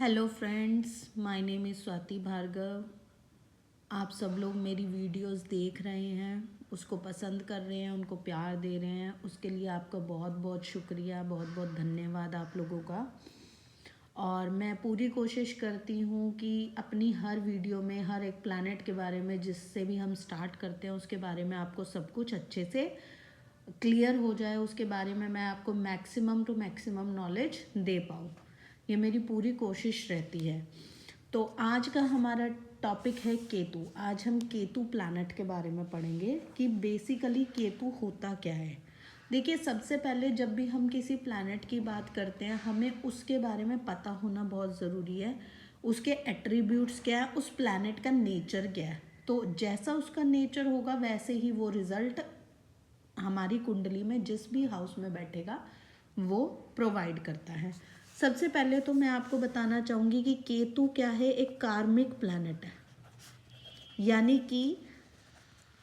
Hello friends, my name is Swati Bhargav. आप सब लोग मेरी वीडियोस देख रहे हैं, उसको पसंद कर रहे हैं, उनको प्यार दे रहे हैं, उसके लिए आपका बहुत बहुत शुक्रिया, बहुत बहुत धन्यवाद आप लोगों का। और मैं पूरी कोशिश करती हूँ कि अपनी हर वीडियो में हर एक प्लैनेट के बारे में, जिससे भी हम स्टार्ट करते हैं उसके बारे में आपको सब कुछ अच्छे से क्लियर हो जाए, उसके बारे में मैं आपको मैक्सिमम टू मैक्सिमम नॉलेज दे पाऊँ। ये मेरी पूरी कोशिश रहती है। तो आज का हमारा टॉपिक है केतु। आज हम केतु प्लैनेट के बारे में पढ़ेंगे कि बेसिकली केतु होता क्या है। देखिए, सबसे पहले जब भी हम किसी प्लैनेट की बात करते हैं, हमें उसके बारे में पता होना बहुत ज़रूरी है। उसके एट्रीब्यूट्स क्या है, उस प्लैनेट का नेचर क्या है। तो जैसा उसका नेचर होगा वैसे ही वो रिज़ल्ट हमारी कुंडली में जिस भी हाउस में बैठेगा वो प्रोवाइड करता है। सबसे पहले तो मैं आपको बताना चाहूँगी कि केतु क्या है। एक कार्मिक प्लैनेट है, यानी कि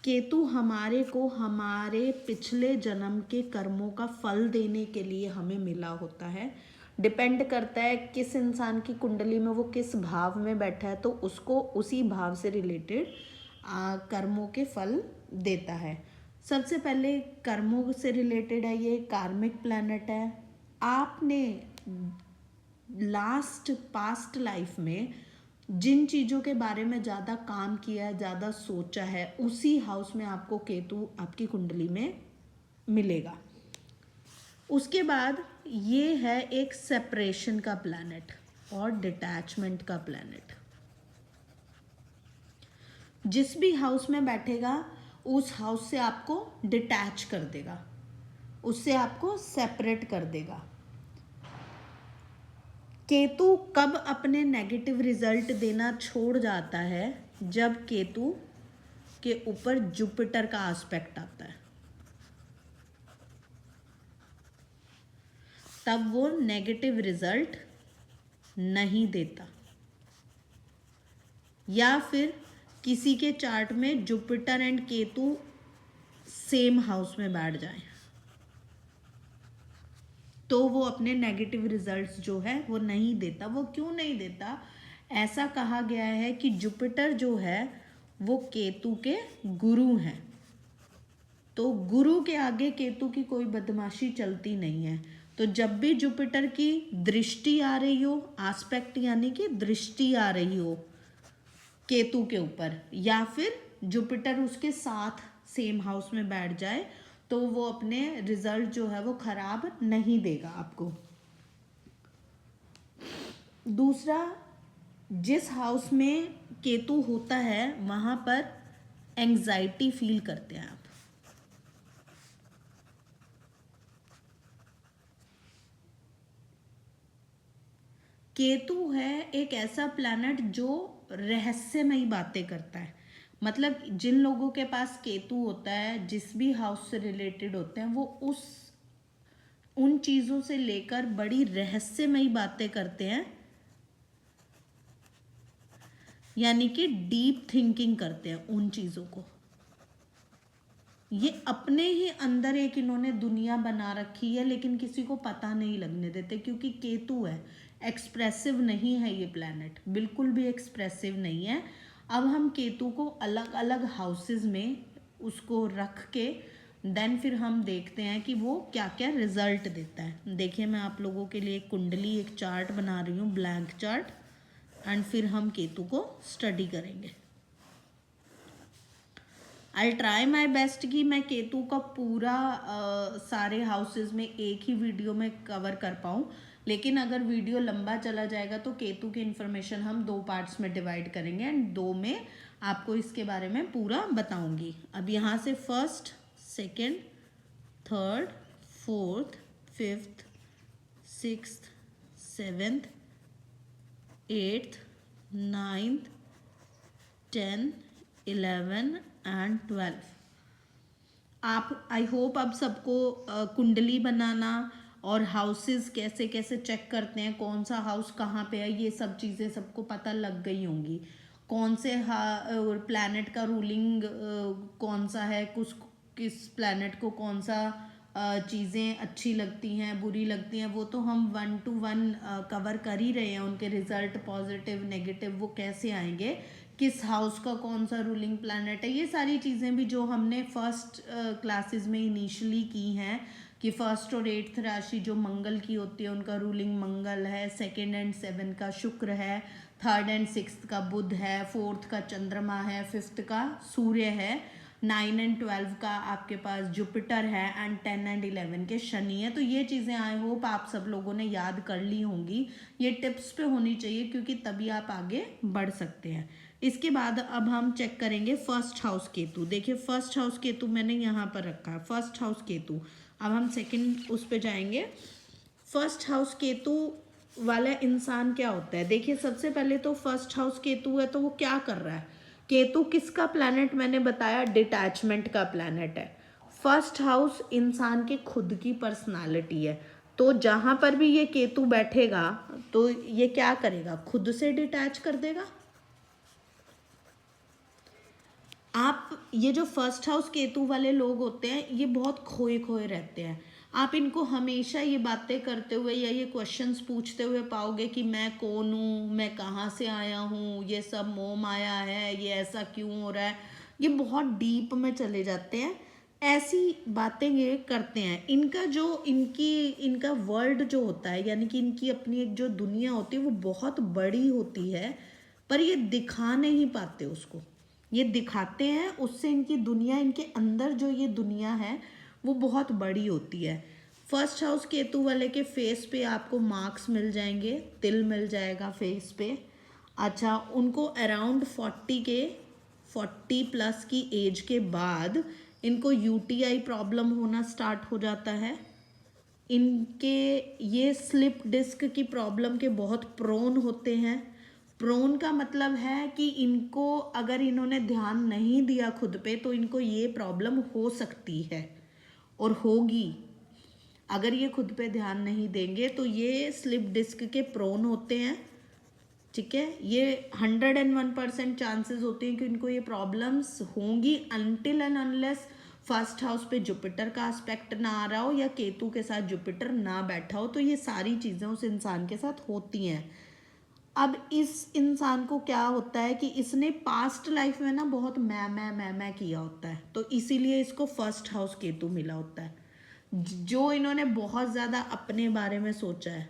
केतु हमारे को हमारे पिछले जन्म के कर्मों का फल देने के लिए हमें मिला होता है। डिपेंड करता है किस इंसान की कुंडली में वो किस भाव में बैठा है, तो उसको उसी भाव से रिलेटेड कर्मों के फल देता है। सबसे पहले कर्मों से रिलेटेड है, ये कार्मिक प्लैनेट है। आपने लास्ट पास्ट लाइफ में जिन चीज़ों के बारे में ज़्यादा काम किया है, ज़्यादा सोचा है, उसी हाउस में आपको केतु आपकी कुंडली में मिलेगा। उसके बाद ये है एक सेपरेशन का प्लैनेट और डिटैचमेंट का प्लैनेट। जिस भी हाउस में बैठेगा उस हाउस से आपको डिटैच कर देगा, उससे आपको सेपरेट कर देगा। केतु कब अपने नेगेटिव रिजल्ट देना छोड़ जाता है? जब केतु के ऊपर जुपिटर का एस्पेक्ट आता है, तब वो नेगेटिव रिजल्ट नहीं देता। या फिर किसी के चार्ट में Jupiter and Ketu same house में बैठ जाए तो वो अपने नेगेटिव रिजल्ट्स जो है वो नहीं देता। वो क्यों नहीं देता? ऐसा कहा गया है कि जुपिटर जो है वो केतु के गुरु हैं, तो गुरु के आगे केतु की कोई बदमाशी चलती नहीं है। तो जब भी जुपिटर की दृष्टि आ रही हो, एस्पेक्ट यानी कि दृष्टि आ रही हो केतु के ऊपर, या फिर जुपिटर उसके साथ सेम हाउस में बैठ जाए, तो वो अपने रिजल्ट जो है वो खराब नहीं देगा आपको। दूसरा, जिस हाउस में केतु होता है वहां पर एंजाइटी फील करते हैं आप। केतु है एक ऐसा प्लैनेट जो रहस्यमयी बातें करता है। मतलब जिन लोगों के पास केतु होता है, जिस भी हाउस से रिलेटेड होते हैं, वो उन चीज़ों से लेकर बड़ी रहस्यमयी बातें करते हैं, यानी कि डीप थिंकिंग करते हैं उन चीज़ों को। ये अपने ही अंदर एक इन्होंने दुनिया बना रखी है, लेकिन किसी को पता नहीं लगने देते, क्योंकि केतु है, एक्सप्रेसिव नहीं है ये प्लैनेट, बिल्कुल भी एक्सप्रेसिव नहीं है। अब हम केतु को अलग अलग हाउसेस में उसको रख के देन फिर हम देखते हैं कि वो क्या क्या रिजल्ट देता है। देखिए, मैं आप लोगों के लिए एक कुंडली, एक चार्ट बना रही हूँ, ब्लैंक चार्ट, एंड फिर हम केतु को स्टडी करेंगे। आई ट्राई माई बेस्ट कि मैं केतु का पूरा सारे हाउसेस में एक ही वीडियो में कवर कर पाऊँ, लेकिन अगर वीडियो लंबा चला जाएगा तो केतु की इन्फॉर्मेशन हम 2 पार्ट्स में डिवाइड करेंगे एंड 2 में आपको इसके बारे में पूरा बताऊंगी। अब यहाँ से first, second, third, fourth, fifth, sixth, seventh, eighth, ninth, 10, 11 and 12। आप, आई होप अब सबको कुंडली बनाना और हाउसेस कैसे कैसे चेक करते हैं, कौन सा हाउस कहाँ पे है, ये सब चीज़ें सबको पता लग गई होंगी। कौन से प्लैनेट का रूलिंग कौन सा है, किस प्लैनेट को कौन सा चीज़ें अच्छी लगती हैं बुरी लगती हैं वो तो हम 1 to 1 कवर कर ही रहे हैं। उनके रिजल्ट पॉजिटिव नेगेटिव वो कैसे आएंगे, किस हाउस का कौन सा रूलिंग प्लैनेट है, ये सारी चीज़ें भी जो हमने फर्स्ट क्लासेस में इनिशियली की हैं कि फर्स्ट और एट्थ राशि जो मंगल की होती है उनका रूलिंग मंगल है, सेकेंड एंड सेवन का शुक्र है, थर्ड एंड सिक्स्थ का बुध है, फोर्थ का चंद्रमा है, फिफ्थ का सूर्य है, 9 एंड 12 का आपके पास जुपिटर है एंड 10 एंड 11 के शनि है। तो ये चीज़ें आई होप आप सब लोगों ने याद कर ली होंगी, ये टिप्स पे होनी चाहिए क्योंकि तभी आप आगे बढ़ सकते हैं। इसके बाद अब हम चेक करेंगे फर्स्ट हाउस केतु। देखिए फर्स्ट हाउस केतु मैंने यहाँ पर रखा है, फर्स्ट हाउस केतु। अब हम सेकंड उस पे जाएंगे। फर्स्ट हाउस केतु वाला इंसान क्या होता है, देखिए सबसे पहले तो फर्स्ट हाउस केतु है तो वो क्या कर रहा है। केतु किसका प्लैनेट, मैंने बताया डिटैचमेंट का प्लैनेट है। फर्स्ट हाउस इंसान के खुद की पर्सनालिटी है, तो जहाँ पर भी ये केतु बैठेगा तो ये क्या करेगा, खुद से डिटैच कर देगा। आप ये जो फर्स्ट हाउस केतु वाले लोग होते हैं ये बहुत खोए खोए रहते हैं। आप इनको हमेशा ये बातें करते हुए या ये क्वेश्चंस पूछते हुए पाओगे कि मैं कौन हूँ, मैं कहाँ से आया हूँ, ये सब मोह माया है, ये ऐसा क्यों हो रहा है, ये बहुत डीप में चले जाते हैं। ऐसी बातें ये करते हैं। इनका जो इनका वर्ल्ड जो होता है यानी कि इनकी अपनी एक जो दुनिया होती है वो बहुत बड़ी होती है, पर ये दिखा नहीं पाते उसको। ये दिखाते हैं उससे इनकी दुनिया, इनके अंदर जो ये दुनिया है वो बहुत बड़ी होती है। फर्स्ट हाउस केतु वाले के फेस पे आपको मार्क्स मिल जाएंगे, तिल मिल जाएगा फेस पे। अच्छा, उनको अराउंड 40 प्लस की एज के बाद इनको यूटीआई प्रॉब्लम होना स्टार्ट हो जाता है। इनके ये स्लिप डिस्क की प्रॉब्लम के बहुत प्रोन होते हैं। प्रोन का मतलब है कि इनको अगर इन्होंने ध्यान नहीं दिया खुद पे तो इनको ये प्रॉब्लम हो सकती है और होगी। अगर ये खुद पे ध्यान नहीं देंगे तो ये स्लिप डिस्क के प्रोन होते हैं। ठीक है, ये 101% चांसेस होते हैं कि इनको ये प्रॉब्लम्स होंगी until and unless first house पे जुपिटर का एस्पेक्ट ना आ रहा हो या केतु के साथ जुपिटर ना बैठा हो। तो ये सारी चीज़ें उस इंसान के साथ होती हैं। अब इस इंसान को क्या होता है कि इसने पास्ट लाइफ में ना बहुत मैं किया होता है, तो इसीलिए इसको फर्स्ट हाउस केतु मिला होता है। जो इन्होंने बहुत ज़्यादा अपने बारे में सोचा है,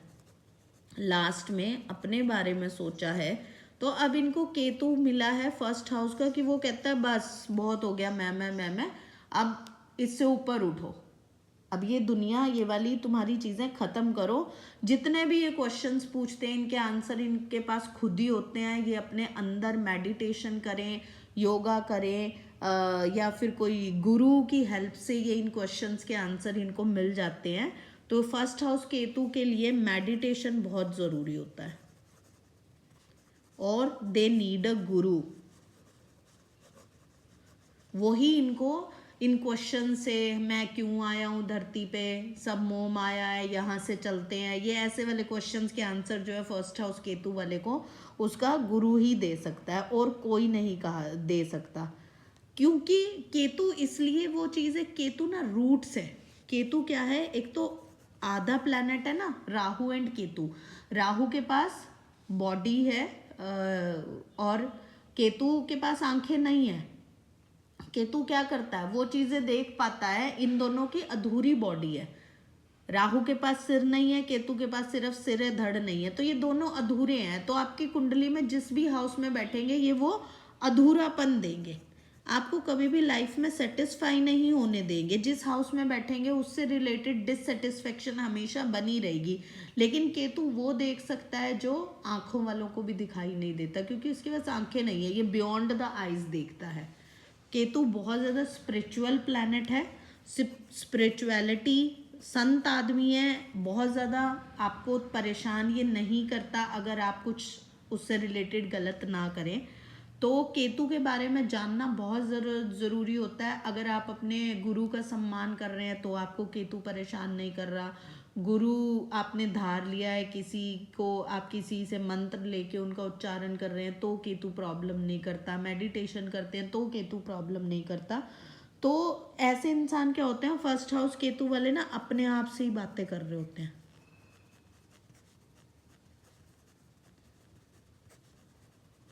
लास्ट में अपने बारे में सोचा है, तो अब इनको केतु मिला है फर्स्ट हाउस का कि वो कहता है बस बहुत हो गया मैं, अब इससे ऊपर उठो, अब ये दुनिया ये वाली तुम्हारी चीज़ें ख़त्म करो। जितने भी ये क्वेश्चंस पूछते हैं इनके आंसर इनके पास खुद ही होते हैं। ये अपने अंदर मेडिटेशन करें, योगा करें या फिर कोई गुरु की हेल्प से ये इन क्वेश्चंस के आंसर इनको मिल जाते हैं। तो फर्स्ट हाउस केतु के लिए मेडिटेशन बहुत ज़रूरी होता है और दे नीड अ गुरु। वही इनको इन क्वेश्चन से, मैं क्यों आया हूँ धरती पे, सब मोह माया है, यहाँ से चलते हैं, ये ऐसे वाले क्वेश्चंस के आंसर जो है फर्स्ट हाउस केतु वाले को उसका गुरु ही दे सकता है और कोई नहीं कहा दे सकता। क्योंकि केतु इसलिए वो चीज़ है, केतु ना रूट्स है। केतु क्या है, एक तो आधा प्लैनेट है ना राहु एंड केतु। राहु के पास बॉडी है और केतु के पास आंखें नहीं है। केतु क्या करता है, वो चीजें देख पाता है, इन दोनों की अधूरी बॉडी है। राहु के पास सिर नहीं है, केतु के पास सिर्फ सिर है, धड़ नहीं है, तो ये दोनों अधूरे हैं। तो आपकी कुंडली में जिस भी हाउस में बैठेंगे ये वो अधूरापन देंगे, आपको कभी भी लाइफ में सेटिस्फाई नहीं होने देंगे। जिस हाउस में बैठेंगे उससे रिलेटेड डिससेटिस्फेक्शन हमेशा बनी रहेगी। लेकिन केतु वो देख सकता है जो आंखों वालों को भी दिखाई नहीं देता, क्योंकि उसके पास आंखें नहीं है, ये बियॉन्ड द आइज देखता है। केतु बहुत ज़्यादा स्पिरिचुअल प्लैनेट है, स्पिरिचुअलिटी, संत आदमी है, बहुत ज़्यादा आपको परेशान ये नहीं करता अगर आप कुछ उससे रिलेटेड गलत ना करें। तो केतु के बारे में जानना बहुत ज़रूरी होता है। अगर आप अपने गुरु का सम्मान कर रहे हैं तो आपको केतु परेशान नहीं कर रहा। गुरु आपने धार लिया है किसी को, आप किसी से मंत्र लेके उनका उच्चारण कर रहे हैं तो केतु प्रॉब्लम नहीं करता। मेडिटेशन करते हैं तो केतु प्रॉब्लम नहीं करता। तो ऐसे इंसान क्या होते हैं, फर्स्ट हाउस केतु वाले ना अपने आप से ही बातें कर रहे होते हैं।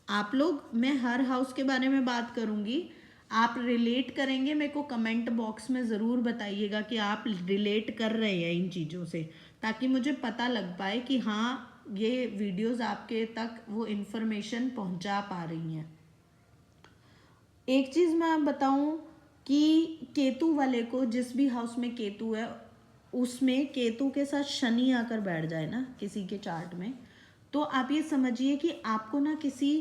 आप लोग, मैं हर हाउस के बारे में बात करूंगी, आप रिलेट करेंगे, मेरे को कमेंट बॉक्स में ज़रूर बताइएगा कि आप रिलेट कर रहे हैं इन चीज़ों से, ताकि मुझे पता लग पाए कि हाँ ये वीडियोस आपके तक वो इन्फॉर्मेशन पहुंचा पा रही हैं। एक चीज़ मैं आप बताऊं कि केतु वाले को, जिस भी हाउस में केतु है उसमें केतु के साथ शनि आकर बैठ जाए ना किसी के चार्ट में, तो आप ये समझिए कि आपको ना किसी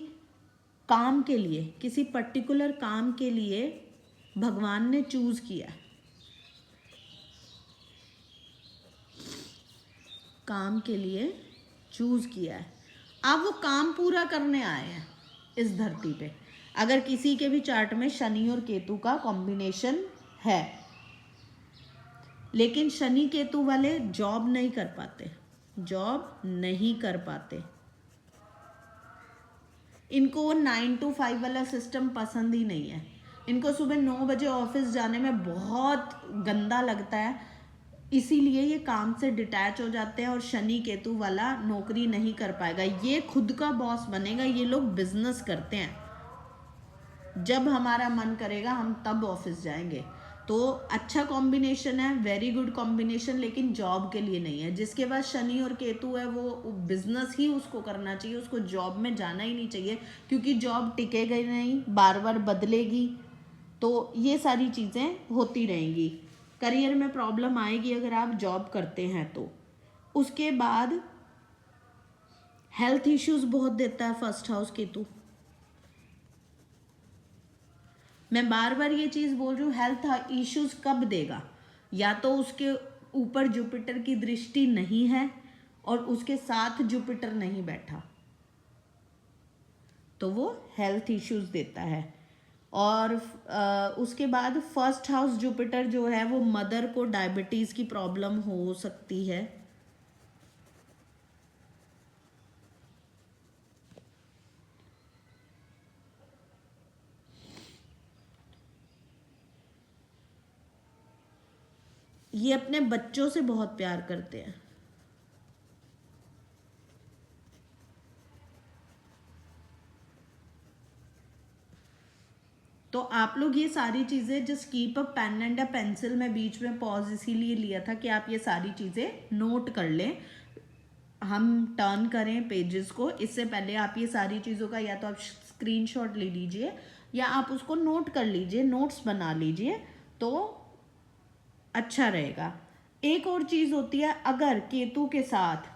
काम के लिए, किसी पर्टिकुलर काम के लिए भगवान ने चूज किया है, काम के लिए चूज किया है, आप वो काम पूरा करने आए हैं इस धरती पे। अगर किसी के भी चार्ट में शनि और केतु का कॉम्बिनेशन है, लेकिन शनि केतु वाले जॉब नहीं कर पाते, जॉब नहीं कर पाते, इनको 9 to 5 वाला सिस्टम पसंद ही नहीं है। इनको सुबह 9 बजे ऑफिस जाने में बहुत गंदा लगता है, इसीलिए ये काम से डिटैच हो जाते हैं और शनि केतु वाला नौकरी नहीं कर पाएगा, ये खुद का बॉस बनेगा। ये लोग बिजनेस करते हैं, जब हमारा मन करेगा हम तब ऑफिस जाएंगे। तो अच्छा कॉम्बिनेशन है, वेरी गुड कॉम्बिनेशन, लेकिन जॉब के लिए नहीं है। जिसके पास शनि और केतु है वो बिजनेस ही उसको करना चाहिए, उसको जॉब में जाना ही नहीं चाहिए, क्योंकि जॉब टिकेगा नहीं, बार बार बदलेगी, तो ये सारी चीज़ें होती रहेंगी, करियर में प्रॉब्लम आएगी अगर आप जॉब करते हैं तो। उसके बाद हेल्थ इश्यूज बहुत देता है फर्स्ट हाउस केतु। मैं बार बार ये चीज़ बोल रही हूँ, हेल्थ इश्यूज कब देगा, या तो उसके ऊपर जुपिटर की दृष्टि नहीं है और उसके साथ जुपिटर नहीं बैठा, तो वो हेल्थ इश्यूज देता है। और उसके बाद फर्स्ट हाउस जुपिटर जो है वो मदर को डायबिटीज़ की प्रॉब्लम हो सकती है। ये अपने बच्चों से बहुत प्यार करते हैं, तो आप लोग ये सारी चीज़ें just keep a pen and a pencil, में बीच में पॉज इसीलिए लिया था कि आप ये सारी चीज़ें नोट कर लें। हम टर्न करें पेजेस को, इससे पहले आप ये सारी चीज़ों का या तो आप स्क्रीनशॉट ले लीजिए या आप उसको नोट कर लीजिए, नोट्स बना लीजिए, तो अच्छा रहेगा। एक और चीज़ होती है, अगर केतु के साथ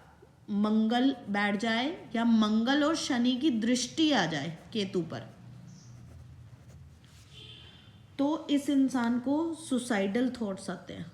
मंगल बैठ जाए या मंगल और शनि की दृष्टि आ जाए केतु पर, तो इस इंसान को सुसाइडल थॉट्स आते हैं।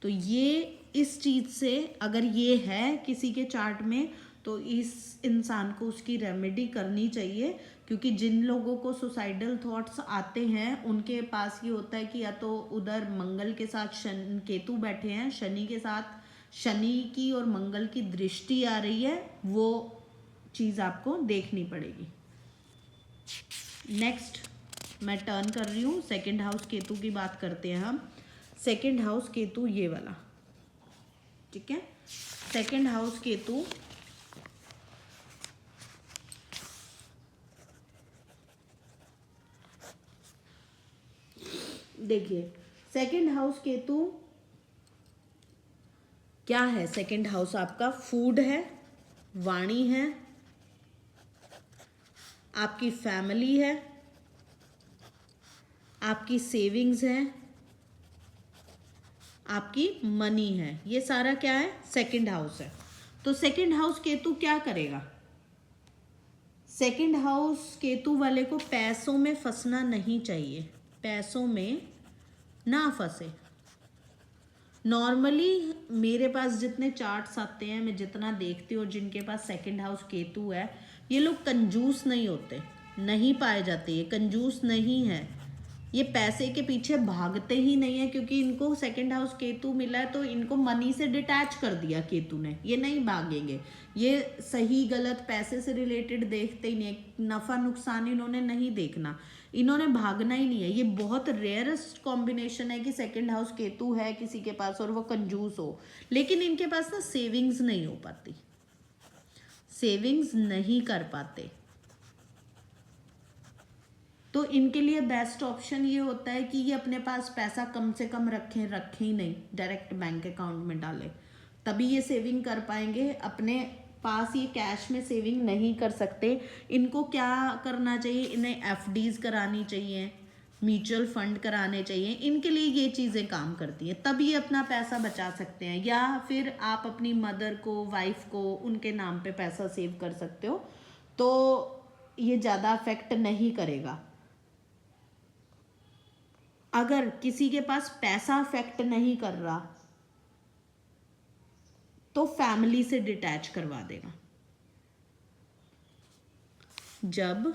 तो ये इस चीज़ से अगर ये है किसी के चार्ट में, तो इस इंसान को उसकी रेमेडी करनी चाहिए, क्योंकि जिन लोगों को सुसाइडल थॉट्स आते हैं उनके पास ये होता है कि या तो उधर मंगल के साथ केतु बैठे हैं, शनि के साथ शनि की और मंगल की दृष्टि आ रही है, वो चीज़ आपको देखनी पड़ेगी। नेक्स्ट मैं टर्न कर रही हूँ, सेकंड हाउस केतु की बात करते हैं हम। सेकंड हाउस केतु ये वाला, ठीक है, सेकंड हाउस केतु देखिए, सेकंड हाउस केतु क्या है, सेकंड हाउस आपका फूड है, वाणी है, आपकी फैमिली है, आपकी सेविंग्स है, आपकी मनी है, ये सारा क्या है, सेकंड हाउस है। तो सेकंड हाउस केतु क्या करेगा, सेकंड हाउस केतु वाले को पैसों में फंसना नहीं चाहिए, पैसों में ना फंसे। नॉर्मली मेरे पास जितने चार्ट्स आते हैं, मैं जितना देखती हूँ, जिनके पास सेकंड हाउस केतु है, ये लोग कंजूस नहीं होते, नहीं पाए जाते, ये कंजूस नहीं है, ये पैसे के पीछे भागते ही नहीं है, क्योंकि इनको सेकंड हाउस केतु मिला है तो इनको मनी से डिटैच कर दिया केतु ने, ये नहीं भागेंगे। ये सही गलत पैसे से रिलेटेड देखते ही नहीं, नफा नुकसान इन्होंने नहीं देखना, इन्होंने भागना ही नहीं है। ये बहुत रेयरेस्ट कॉम्बिनेशन है कि सेकंड हाउस केतु है किसी के पास और वो कंजूस हो, लेकिन इनके पास ना सेविंग्स नहीं हो पाती, सेविंग्स नहीं कर पाते। तो इनके लिए बेस्ट ऑप्शन ये होता है कि ये अपने पास पैसा कम से कम रखें ही नहीं, डायरेक्ट बैंक अकाउंट में डालें, तभी ये सेविंग कर पाएंगे। अपने पास ये कैश में सेविंग नहीं कर सकते। इनको क्या करना चाहिए, इन्हें एफडीज करानी चाहिए, म्यूचुअल फंड कराने चाहिए, इनके लिए ये चीज़ें काम करती हैं, तब ये अपना पैसा बचा सकते हैं। या फिर आप अपनी मदर को, वाइफ को, उनके नाम पे पैसा सेव कर सकते हो, तो ये ज़्यादा अफेक्ट नहीं करेगा। अगर किसी के पास पैसा अफेक्ट नहीं कर रहा तो फैमिली से डिटैच करवा देगा। जब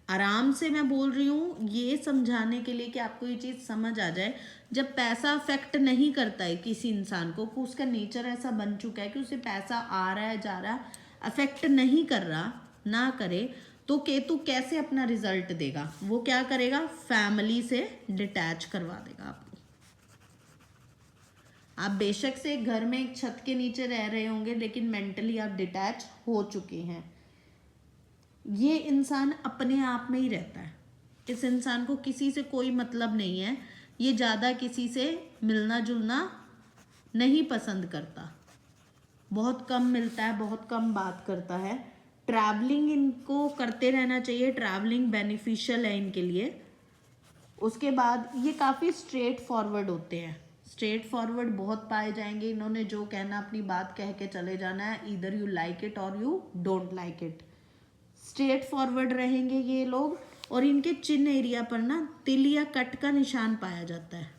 आराम से मैं बोल रही हूँ ये समझाने के लिए कि आपको ये चीज़ समझ आ जाए, जब पैसा अफेक्ट नहीं करता है किसी इंसान को, उसका नेचर ऐसा बन चुका है कि उसे पैसा आ रहा है जा रहा है, अफेक्ट नहीं कर रहा, ना करे, तो केतु कैसे अपना रिजल्ट देगा, वो क्या करेगा, फैमिली से डिटैच करवा देगा आपको। आप बेशक से घर में एक छत के नीचे रह रहे होंगे, लेकिन मेंटली आप डिटैच हो चुके हैं। ये इंसान अपने आप में ही रहता है, इस इंसान को किसी से कोई मतलब नहीं है, ये ज़्यादा किसी से मिलना जुलना नहीं पसंद करता, बहुत कम मिलता है, बहुत कम बात करता है। ट्रैवलिंग इनको करते रहना चाहिए, ट्रैवलिंग बेनिफिशियल है इनके लिए। उसके बाद ये काफ़ी स्ट्रेट फॉरवर्ड होते हैं, स्ट्रेट फॉरवर्ड बहुत पाए जाएंगे। इन्होंने जो कहना अपनी बात कह के चले जाना है, ईदर यू लाइक इट और you don't like it. Straight forward रहेंगे ये लोग। और इनके चिन्ह एरिया पर ना तिल या कट का निशान पाया जाता है,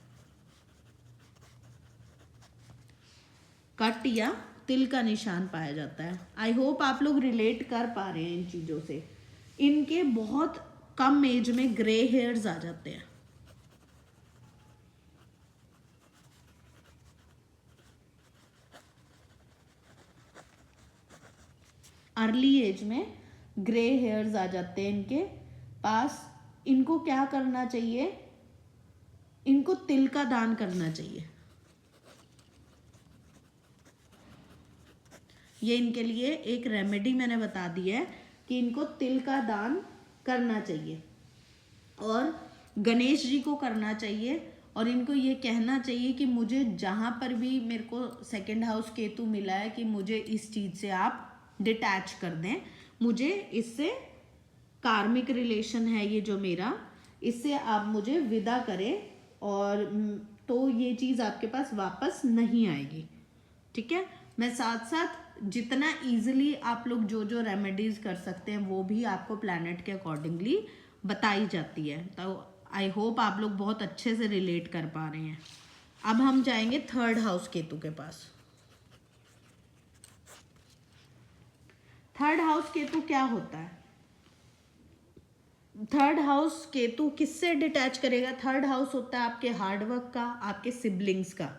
कट या तिल का निशान पाया जाता है। आई होप आप लोग रिलेट कर पा रहे हैं इन चीज़ों से। इनके बहुत कम एज में ग्रे हेयर्स आ जाते हैं, अर्ली एज में ग्रे हेयर्स आ जाते हैं इनके पास। इनको क्या करना चाहिए, इनको तिल का दान करना चाहिए, ये इनके लिए एक रेमेडी मैंने बता दी है कि इनको तिल का दान करना चाहिए और गणेश जी को करना चाहिए। और इनको ये कहना चाहिए कि मुझे जहाँ पर भी मेरे को सेकंड हाउस केतु मिला है कि मुझे इस चीज़ से आप डिटैच कर दें, मुझे इससे कार्मिक रिलेशन है ये जो मेरा, इससे आप मुझे विदा करें, और तो ये चीज़ आपके पास वापस नहीं आएगी। ठीक है, मैं साथ साथ जितना इजीली आप लोग जो जो रेमेडीज कर सकते हैं वो भी आपको प्लैनेट के अकॉर्डिंगली बताई जाती है। तो आई होप आप लोग बहुत अच्छे से रिलेट कर पा रहे हैं। अब हम जाएंगे थर्ड हाउस केतु के पास। थर्ड हाउस केतु क्या होता है, थर्ड हाउस केतु किससे डिटैच करेगा, थर्ड हाउस होता है आपके हार्डवर्क का, आपके सिबलिंग्स का।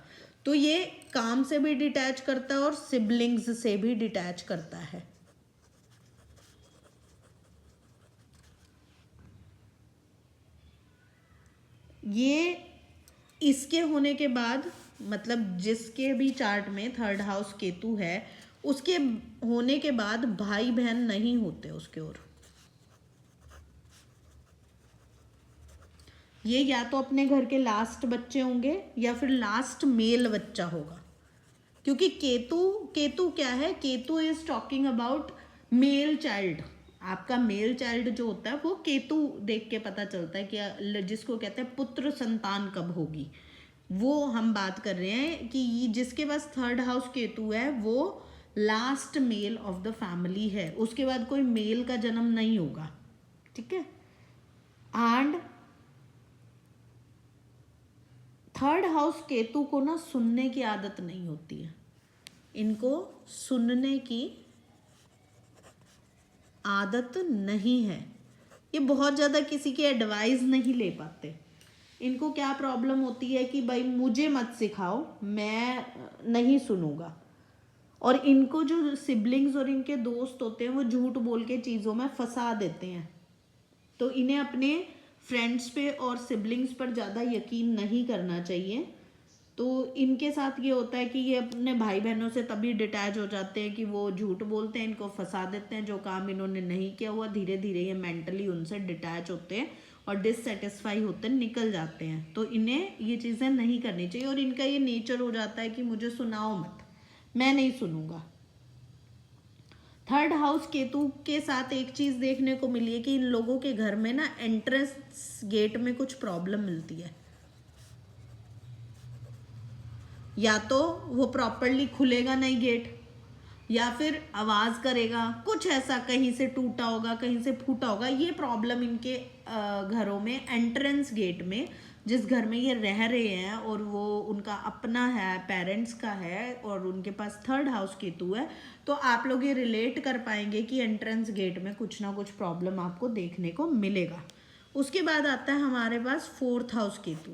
तो ये काम से भी डिटैच करता है और सिबलिंग्स से भी डिटैच करता है। ये इसके होने के बाद, मतलब जिसके भी चार्ट में थर्ड हाउस केतु है, उसके होने के बाद भाई बहन नहीं होते उसके। और ये या तो अपने घर के लास्ट बच्चे होंगे या फिर लास्ट मेल बच्चा होगा, क्योंकि केतु क्या है, Ketu is talking about male child. आपका मेल चाइल्ड जो होता है वो केतु देख के पता चलता है कि जिसको कहते हैं पुत्र संतान कब होगी, वो हम बात कर रहे हैं कि जिसके पास थर्ड हाउस केतु है वो last male of the family है, उसके बाद कोई मेल का जन्म नहीं होगा। ठीक है, एंड थर्ड हाउस केतु को ना सुनने की आदत नहीं होती है, इनको सुनने की आदत नहीं है, ये बहुत ज़्यादा किसी की एडवाइस नहीं ले पाते। इनको क्या प्रॉब्लम होती है कि भाई मुझे मत सिखाओ, मैं नहीं सुनूंगा। और इनको जो सिबलिंग्स और इनके दोस्त होते हैं वो झूठ बोल के चीज़ों में फंसा देते हैं। तो इन्हें अपने फ्रेंड्स पे और सिबलिंग्स पर ज़्यादा यकीन नहीं करना चाहिए। तो इनके साथ ये होता है कि ये अपने भाई बहनों से तभी डिटैच हो जाते हैं कि वो झूठ बोलते हैं, इनको फंसा देते हैं। जो काम इन्होंने नहीं किया हुआ, धीरे धीरे ये मेंटली उनसे डिटैच होते हैं और डिससेटिस्फाई होते निकल जाते हैं। तो इन्हें ये चीज़ें नहीं करनी चाहिए और इनका ये नेचर हो जाता है कि मुझे सुनाओ मत, मैं नहीं सुनूंगा। थर्ड हाउस केतु के साथ एक चीज़ देखने को मिली है कि इन लोगों के घर में ना एंट्रेंस गेट में कुछ प्रॉब्लम मिलती है। या तो वो प्रॉपरली खुलेगा नहीं गेट, या फिर आवाज़ करेगा, कुछ ऐसा कहीं से टूटा होगा, कहीं से फूटा होगा। ये प्रॉब्लम इनके घरों में एंट्रेंस गेट में, जिस घर में ये रह रहे हैं और वो उनका अपना है, पेरेंट्स का है और उनके पास थर्ड हाउस केतु है, तो आप लोग ये रिलेट कर पाएंगे कि एंट्रेंस गेट में कुछ ना कुछ प्रॉब्लम आपको देखने को मिलेगा। उसके बाद आता है हमारे पास fourth house Ketu.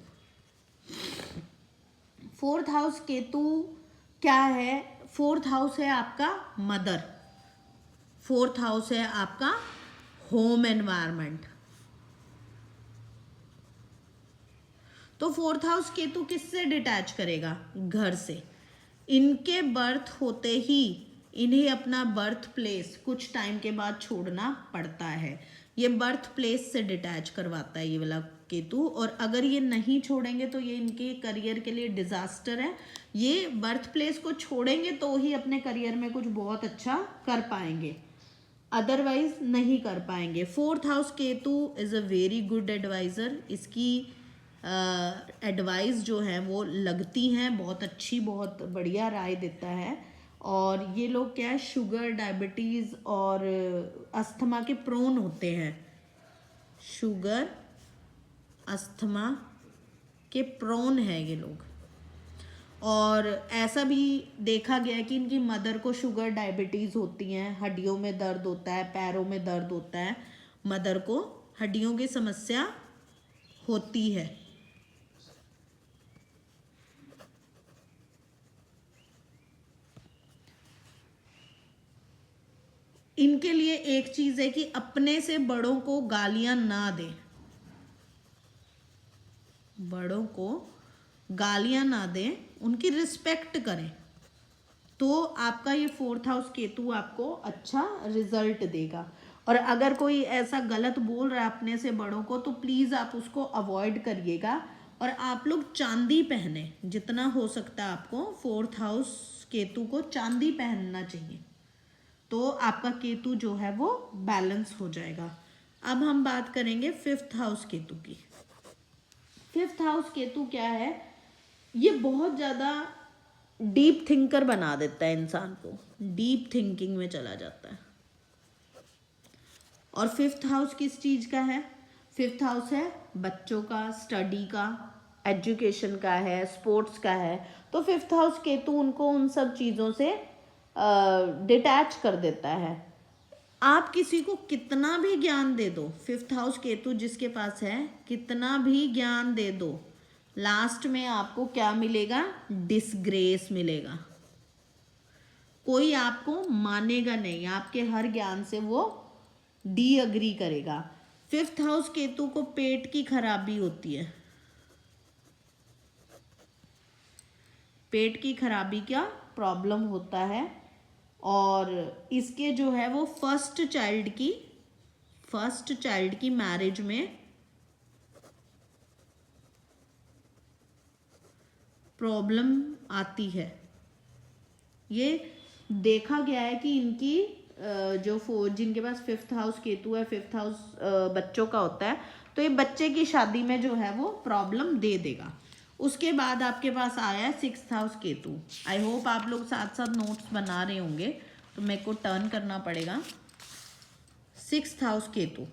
Fourth house Ketu क्या है? फोर्थ हाउस है आपका मदर, फोर्थ हाउस है आपका होम एनवायरनमेंट। तो फोर्थ हाउस केतु किससे डिटैच करेगा? घर से। इनके बर्थ होते ही इन्हें अपना बर्थ प्लेस कुछ टाइम के बाद छोड़ना पड़ता है। ये बर्थ प्लेस से डिटैच करवाता है ये वाला केतु, और अगर ये नहीं छोड़ेंगे तो ये इनके करियर के लिए डिजास्टर है। ये बर्थ प्लेस को छोड़ेंगे तो ही अपने करियर में कुछ बहुत अच्छा कर पाएंगे, अदरवाइज नहीं कर पाएंगे। Fourth house Ketu is a very good adviser. इसकी एडवाइस जो है वो लगती हैं बहुत अच्छी, बहुत बढ़िया राय देता है। और ये लोग क्या है, शुगर, डायबिटीज़ और अस्थमा के प्रोन होते हैं। शुगर, अस्थमा के प्रोन है ये लोग। और ऐसा भी देखा गया है कि इनकी मदर को शुगर, डायबिटीज़ होती हैं, हड्डियों में दर्द होता है, पैरों में दर्द होता है, मदर को हड्डियों की समस्या होती है। इनके लिए एक चीज़ है कि अपने से बड़ों को गालियां ना दें, बड़ों को गालियां ना दें, उनकी रिस्पेक्ट करें। तो आपका ये फोर्थ हाउस केतु आपको अच्छा रिजल्ट देगा। और अगर कोई ऐसा गलत बोल रहा है अपने से बड़ों को, तो प्लीज़ आप उसको अवॉइड करिएगा। और आप लोग चांदी पहने, जितना हो सकता है आपको फोर्थ हाउस केतु को चांदी पहनना चाहिए, तो आपका केतु जो है वो बैलेंस हो जाएगा। अब हम बात करेंगे फिफ्थ हाउस केतु की। फिफ्थ हाउस केतु क्या है? ये बहुत ज़्यादा डीप थिंकर बना देता है इंसान को, डीप थिंकिंग में चला जाता है। और फिफ्थ हाउस किस चीज़ का है? फिफ्थ हाउस है बच्चों का, स्टडी का, एजुकेशन का है, स्पोर्ट्स का है। तो फिफ्थ हाउस केतु उनको उन सब चीज़ों से डिटैच कर देता है। आप किसी को कितना भी ज्ञान दे दो, फिफ्थ हाउस केतु जिसके पास है, कितना भी ज्ञान दे दो, लास्ट में आपको क्या मिलेगा? डिसग्रेस मिलेगा। कोई आपको मानेगा नहीं, आपके हर ज्ञान से वो डी अग्री करेगा। फिफ्थ हाउस केतु को पेट की खराबी होती है। पेट की खराबी का प्रॉब्लम होता है। और इसके जो है वो फर्स्ट चाइल्ड की मैरिज में प्रॉब्लम आती है। ये देखा गया है कि इनकी जिनके पास फिफ्थ हाउस केतु है, फिफ्थ हाउस बच्चों का होता है, तो ये बच्चे की शादी में जो है वो प्रॉब्लम दे देगा। उसके बाद आपके पास आया है sixth house Ketu. I hope आप लोग साथ साथ नोट्स बना रहे होंगे, तो मेरे को टर्न करना पड़ेगा। सिक्स्थ हाउस केतु,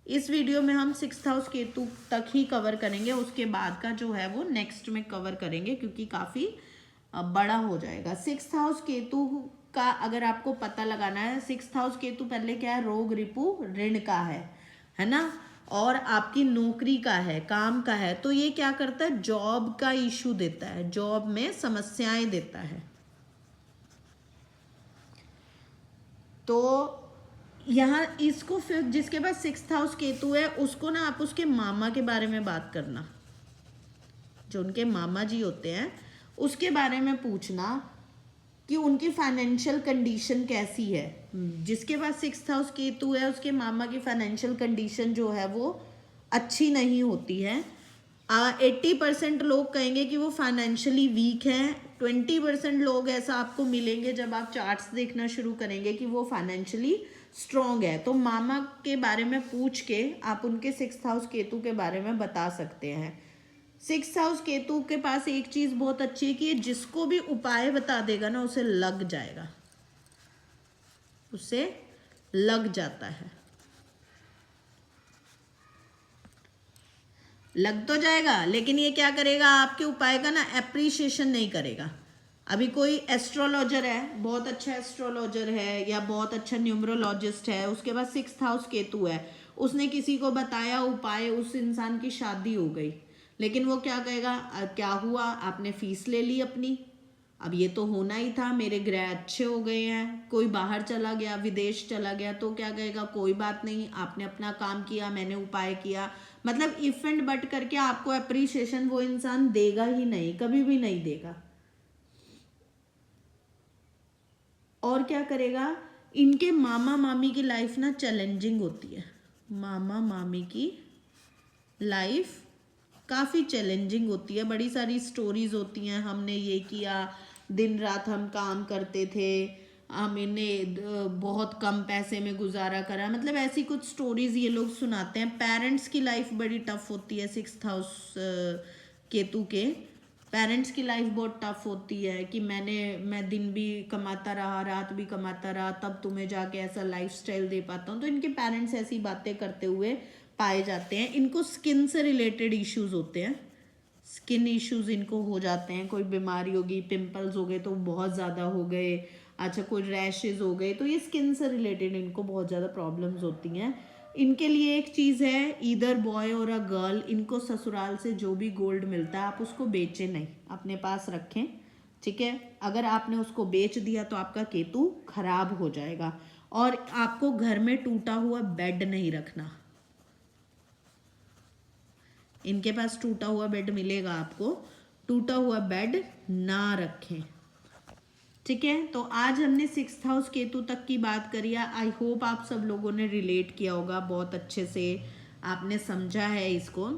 इस वीडियो में हम सिक्स्थ हाउस केतु तक ही कवर करेंगे, उसके बाद का जो है वो नेक्स्ट में कवर करेंगे क्योंकि काफ़ी बड़ा हो जाएगा। सिक्स्थ हाउस केतु का अगर आपको पता लगाना है, सिक्स्थ हाउस केतु पहले क्या है? रोग, रिपु, ऋण का है। है ना, और आपकी नौकरी का है, काम का है, तो ये क्या करता है, जॉब का इशू देता है, जॉब में समस्याएं देता है। तो यहाँ इसको फिर जिसके पास 6th हाउस केतु है उसको ना आप उसके मामा के बारे में बात करना, जो उनके मामा जी होते हैं उसके बारे में पूछना कि उनकी फाइनेंशियल कंडीशन कैसी है। जिसके पास 6th हाउस केतु है उसके मामा की फाइनेंशियल कंडीशन जो है वो अच्छी नहीं होती है। 80% लोग कहेंगे कि वो फाइनेंशियली वीक हैं, 20% लोग ऐसा आपको मिलेंगे जब आप चार्ट्स देखना शुरू करेंगे कि वो फाइनेंशियली स्ट्रॉन्ग है। तो मामा के बारे में पूछ के आप उनके 6th हाउस केतु के बारे में बता सकते हैं। 6th हाउस केतु के पास एक चीज बहुत अच्छी है कि ये जिसको भी उपाय बता देगा ना उसे लग जाएगा, उसे लग जाता है, लग तो जाएगा, लेकिन ये क्या करेगा, आपके उपाय का ना एप्रिशिएशन नहीं करेगा। अभी कोई एस्ट्रोलॉजर है, बहुत अच्छा एस्ट्रोलॉजर है या बहुत अच्छा न्यूमरोलॉजिस्ट है, उसके पास 6th हाउस केतु है, उसने किसी को बताया उपाय, उस इंसान की शादी हो गई, लेकिन वो क्या कहेगा, क्या हुआ, आपने फीस ले ली अपनी, अब ये तो होना ही था, मेरे ग्रह अच्छे हो गए हैं। कोई बाहर चला गया, विदेश चला गया, तो क्या कहेगा, कोई बात नहीं, आपने अपना काम किया, मैंने उपाय किया। मतलब इफ एंड बट करके आपको अप्रिशिएशन वो इंसान देगा ही नहीं, कभी भी नहीं देगा। और क्या करेगा, इनके मामा मामी की लाइफ ना चैलेंजिंग होती है, मामा मामी की लाइफ काफ़ी चैलेंजिंग होती है, बड़ी सारी स्टोरीज होती हैं, हमने ये किया, दिन रात हम काम करते थे, हमने बहुत कम पैसे में गुजारा करा, मतलब ऐसी कुछ स्टोरीज ये लोग सुनाते हैं। पेरेंट्स की लाइफ बड़ी टफ होती है 6th हाउस केतु के, पेरेंट्स की लाइफ बहुत टफ होती है कि मैं दिन भी कमाता रहा, रात भी कमाता रहा, तब तुम्हें जाके ऐसा लाइफस्टाइल दे पाता हूँ। तो इनके पेरेंट्स ऐसी बातें करते हुए पाए जाते हैं। इनको स्किन से रिलेटेड इश्यूज होते हैं, स्किन इश्यूज इनको हो जाते हैं, कोई बीमारी होगी, पिंपल्स हो गए तो बहुत ज़्यादा हो गए, अच्छा कोई रैशेज हो गए, तो ये स्किन से रिलेटेड इनको बहुत ज़्यादा प्रॉब्लम्स होती हैं। इनके लिए एक चीज़ है, ईदर बॉय और अ गर्ल, इनको ससुराल से जो भी गोल्ड मिलता है आप उसको बेचें नहीं, अपने पास रखें, ठीक है। अगर आपने उसको बेच दिया तो आपका केतु खराब हो जाएगा। और आपको घर में टूटा हुआ बेड नहीं रखना, इनके पास टूटा हुआ बेड मिलेगा आपको, टूटा हुआ बेड ना रखें, ठीक है। तो आज हमने 6th हाउस केतु तक की बात करी है। आई होप आप सब लोगों ने रिलेट किया होगा, बहुत अच्छे से आपने समझा है इसको।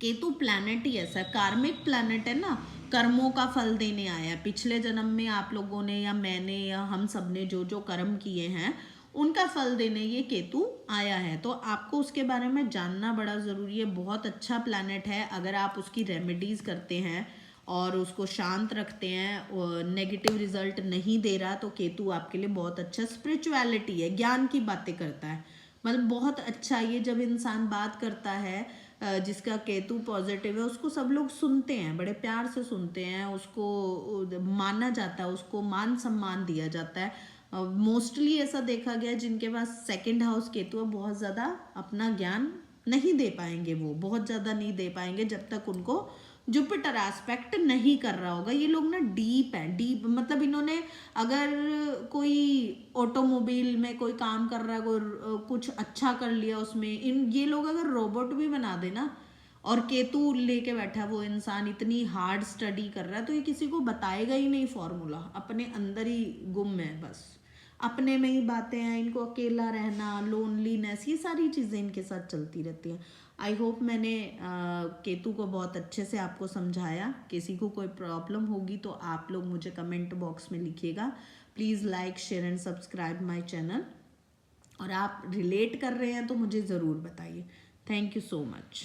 केतु प्लैनेट ही ऐसा कार्मिक प्लैनेट है ना, कर्मों का फल देने आया है। पिछले जन्म में आप लोगों ने या मैंने या हम सब ने जो जो कर्म किए हैं उनका फल देने ये केतु आया है, तो आपको उसके बारे में जानना बड़ा ज़रूरी है। बहुत अच्छा प्लैनेट है, अगर आप उसकी रेमेडीज़ करते हैं और उसको शांत रखते हैं, नेगेटिव रिजल्ट नहीं दे रहा, तो केतु आपके लिए बहुत अच्छा स्पिरिचुअलिटी है, ज्ञान की बातें करता है, मतलब बहुत अच्छा। ये जब इंसान बात करता है जिसका केतु पॉजिटिव है उसको सब लोग सुनते हैं, बड़े प्यार से सुनते हैं, उसको माना जाता है, उसको मान सम्मान दिया जाता है। मोस्टली ऐसा देखा गया जिनके पास 2nd हाउस केतु है बहुत ज़्यादा अपना ज्ञान नहीं दे पाएंगे, वो बहुत ज़्यादा नहीं दे पाएंगे जब तक उनको जुपिटर एस्पेक्ट नहीं कर रहा होगा। ये लोग ना डीप है, डीप मतलब इन्होंने अगर कोई ऑटोमोबाइल में कोई काम कर रहा है, कोई कुछ अच्छा कर लिया उसमें, इन ये लोग अगर रोबोट भी बना देना और केतु लेके बैठा है वो इंसान, इतनी हार्ड स्टडी कर रहा है, तो ये किसी को बताएगा ही नहीं फॉर्मूला, अपने अंदर ही गुम है, बस अपने में ही बातें हैं, इनको अकेला रहना, लोनलीनेस, ये सारी चीज़ें इनके साथ चलती रहती हैं। आई होप मैंने केतु को बहुत अच्छे से आपको समझाया। किसी को कोई प्रॉब्लम होगी तो आप लोग मुझे कमेंट बॉक्स में लिखिएगा। Please like share and subscribe my channel, और आप रिलेट कर रहे हैं तो मुझे ज़रूर बताइए। Thank you so much.